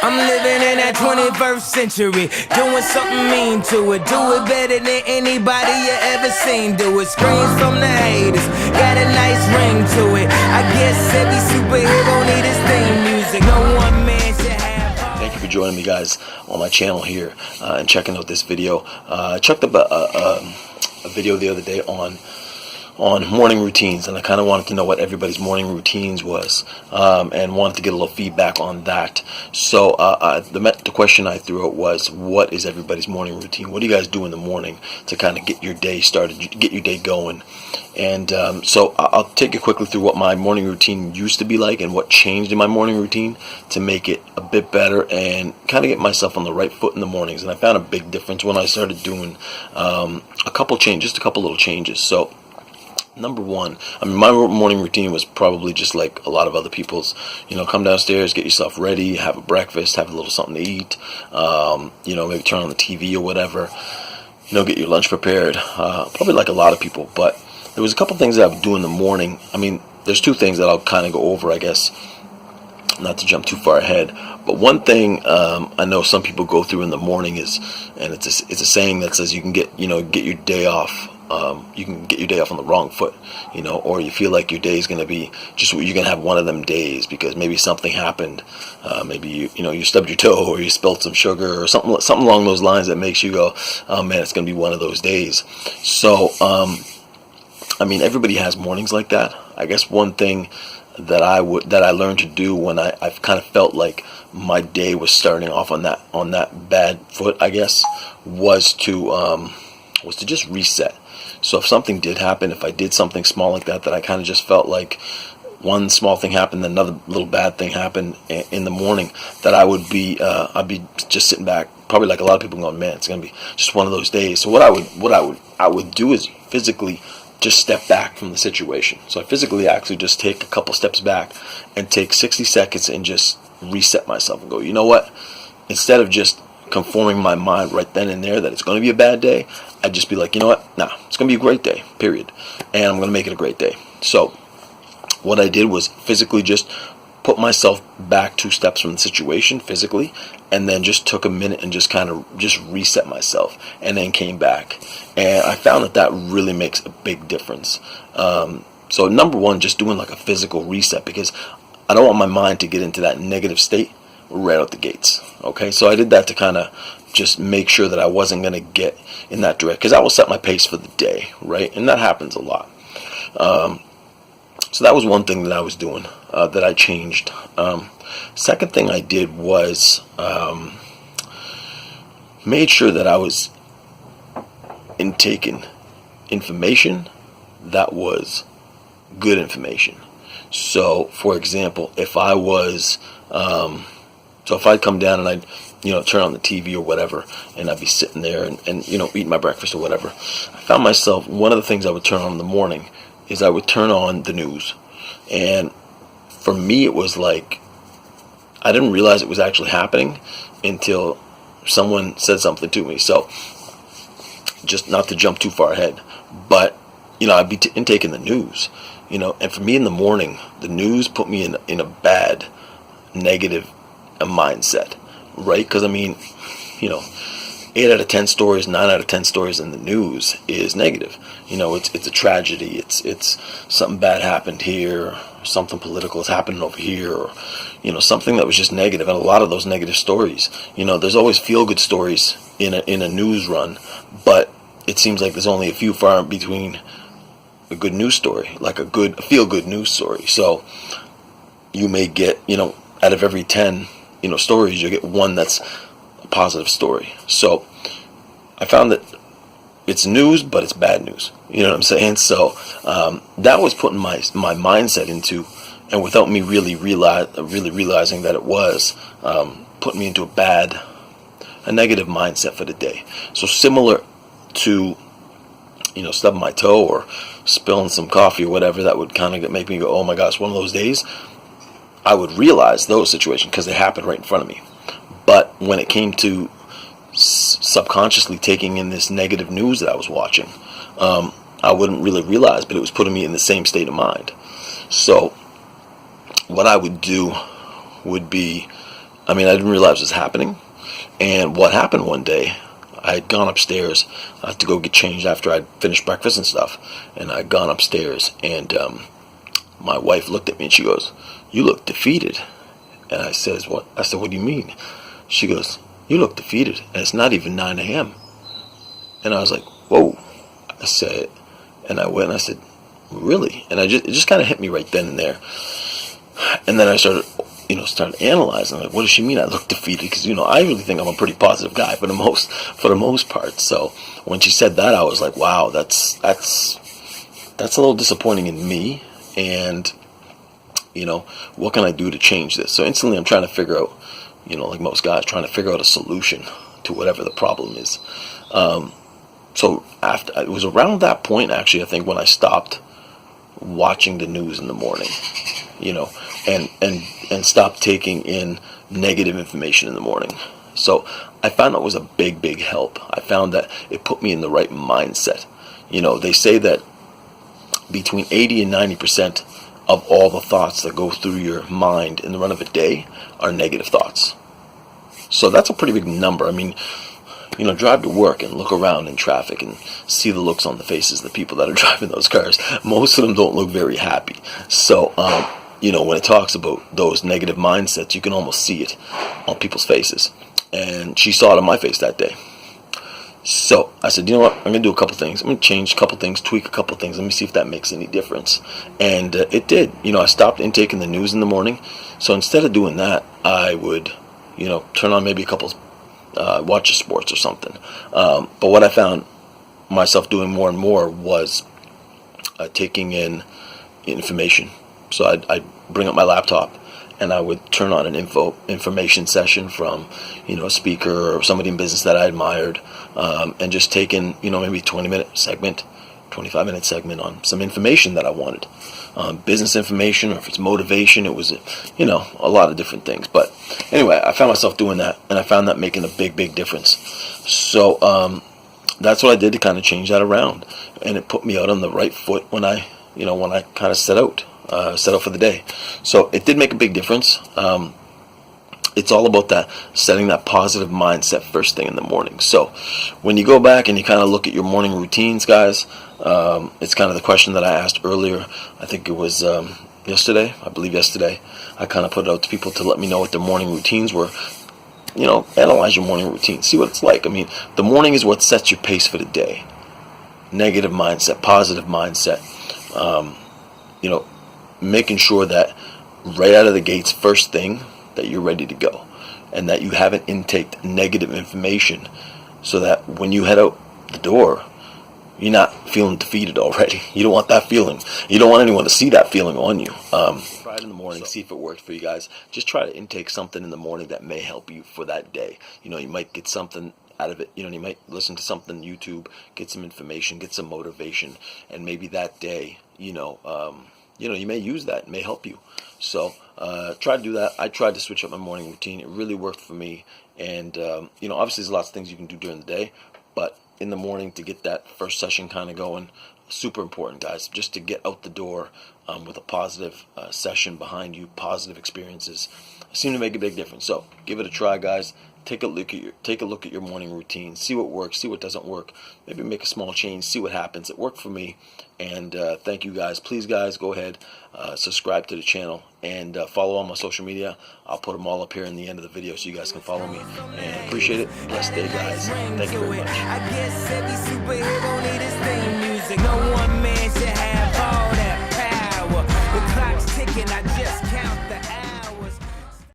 I'm living in that 21st century, doing something mean to it. Do it better than anybody you ever seen do it. Screams from the haters, got a nice ring to it. I guess every superhero need his theme music. No one man should have. Thank you for joining me, guys, on my channel here and checking out this video. I checked up a video the other day on morning routines, and I kind of wanted to know what everybody's morning routines was, and wanted to get a little feedback on that. So the question I threw out was, what is everybody's morning routine? What do you guys do in the morning to kind of get your day started, get your day going? And so I'll take you quickly through what my morning routine used to be like and what changed in my morning routine to make it a bit better and kind of get myself on the right foot in the mornings. And I found a big difference when I started doing a couple little changes. So number one, I mean, my morning routine was probably just like a lot of other people's. You know, come downstairs, get yourself ready, have a breakfast, have a little something to eat, you know, maybe turn on the TV or whatever, you know, get your lunch prepared, probably like a lot of people. But there was a couple things that I would do in the morning. I mean, there's two things that I'll kind of go over, I guess, not to jump too far ahead. But one thing I know some people go through in the morning is, and it's a saying that says you can get your day off. You can get your day off on the wrong foot, you know, or you feel like your day is going to be you're going to have one of them days because maybe something happened, maybe you stubbed your toe or you spilled some sugar or something along those lines that makes you go, oh man, it's going to be one of those days. So I mean, everybody has mornings like that. I guess one thing that I learned to do when I've kind of felt like my day was starting off on that bad foot, I guess, was to just reset. So if something did happen, if I did something small like that I kind of just felt like one small thing happened, then another little bad thing happened in the morning, that I'd be just sitting back, probably like a lot of people going, man, it's gonna be just one of those days. So what I would do is physically just step back from the situation. So I physically actually just take a couple steps back and take 60 seconds and just reset myself and go, you know what? Instead of just conforming my mind right then and there that it's going to be a bad day, I'd just be like, you know what? Nah, it's going to be a great day, period. And I'm going to make it a great day. So what I did was physically just put myself back 2 steps from the situation physically, and then just took a minute and just kind of just reset myself, and then came back. And I found that really makes a big difference. So number one, just doing like a physical reset, because I don't want my mind to get into that negative state right out the gates. Okay, so I did that to kind of just make sure that I wasn't going to get in that direction, because I will set my pace for the day, right? And that happens a lot. So that was one thing that I was doing, that I changed. Second thing I did was made sure that I was intaking information that was good information. So, for example, if I was if I'd come down and I'd turn on the TV or whatever, and I'd be sitting there and eating my breakfast or whatever, I found myself, one of the things I would turn on in the morning is I would turn on the news. And for me, it was like, I didn't realize it was actually happening until someone said something to me. So, just not to jump too far ahead, but I'd be intaking the news, and for me in the morning, the news put me in a bad, negative mindset, right? Because 8 out of 10 stories, 9 out of 10 stories in the news is negative. It's a tragedy. It's something bad happened here, something political is happening over here, or something that was just negative. And a lot of those negative stories, there's always feel-good stories in a news run, but it seems like there's only a few far in between a good news story, like a feel-good news story. So you may get, out of every 10 stories, you get one that's a positive story. So I found that it's news, but it's bad news. You know what I'm saying? So that was putting my mindset into, and without me really realizing that it was putting me into a negative mindset for the day. So similar to stubbing my toe or spilling some coffee or whatever, that would kind of make me go, oh my gosh, one of those days. I would realize those situations because they happened right in front of me. But when it came to subconsciously taking in this negative news that I was watching, I wouldn't really realize, but it was putting me in the same state of mind. So what I would do would be, I mean, I didn't realize it was happening. And what happened one day, I had gone upstairs to go get changed after I'd finished breakfast and stuff. And I'd gone upstairs, and my wife looked at me and she goes, "You look defeated." And I said, "What?" I said, "What do you mean?" She goes, "You look defeated, and it's not even 9 a.m. And I was like, "Whoa." I said, and I went and I said, "Really?" And it just kind of hit me right then and there. And then I started analyzing, like, what does she mean I look defeated? Because, I really think I'm a pretty positive guy for the most part. So when she said that, I was like, wow, that's a little disappointing in me. And, what can I do to change this? So instantly I'm trying to figure out, like most guys, trying to figure out a solution to whatever the problem is. So after, it was around that point, actually, I think, when I stopped watching the news in the morning, and stopped taking in negative information in the morning. So I found that was a big help. I found that it put me in the right mindset. They say that between 80 and 90% of all the thoughts that go through your mind in the run of a day are negative thoughts. So that's a pretty big number. I mean, drive to work and look around in traffic and see the looks on the faces of the people that are driving those cars. Most of them don't look very happy. So, when it talks about those negative mindsets, you can almost see it on people's faces. And she saw it on my face that day. So I said, you know what? I'm going to do a couple things. I'm going to change a couple things, tweak a couple things. Let me see if that makes any difference. And it did. I stopped intaking the news in the morning. So instead of doing that, I would, turn on maybe a couple, watch the sports or something. But what I found myself doing more and more was taking in information. So I'd bring up my laptop and I would turn on an information session from, a speaker or somebody in business that I admired, and just take in, maybe 20-minute segment, 25-minute segment on some information that I wanted. Business information, or if it's motivation, it was, a lot of different things. But anyway, I found myself doing that, and I found that making a big difference. So that's what I did to kind of change that around, and it put me out on the right foot when I kind of set out for the day. So it did make a big difference. It's all about that, setting that positive mindset first thing in the morning. So when you go back and you kind of look at your morning routines, guys, it's kind of the question that I asked earlier. I think it was yesterday. I kind of put it out to people to let me know what their morning routines were. Analyze your morning routine. See what it's like. I mean, the morning is what sets your pace for the day. Negative mindset, positive mindset. Making sure that right out of the gates, first thing, that you're ready to go, and that you haven't intaked negative information, so that when you head out the door, you're not feeling defeated already. You don't want that feeling. You don't want anyone to see that feeling on you. Try it in the morning, see if it works for you guys. Just try to intake something in the morning that may help you for that day. You might get something out of it. You might listen to something on YouTube, get some information, get some motivation, and maybe that day, you may use that. It may help you. So try to do that. I tried to switch up my morning routine. It really worked for me. And, obviously there's lots of things you can do during the day, but in the morning, to get that first session kind of going, super important, guys, just to get out the door with a positive session behind you, positive experiences, seem to make a big difference. So give it a try, guys. Take a look at your morning routine. See what works. See what doesn't work. Maybe make a small change. See what happens. It worked for me. And thank you, guys. Please, guys, go ahead, subscribe to the channel, and follow on my social media. I'll put them all up here in the end of the video so you guys can follow me. And appreciate it. Blessed day, guys. Thank you very much.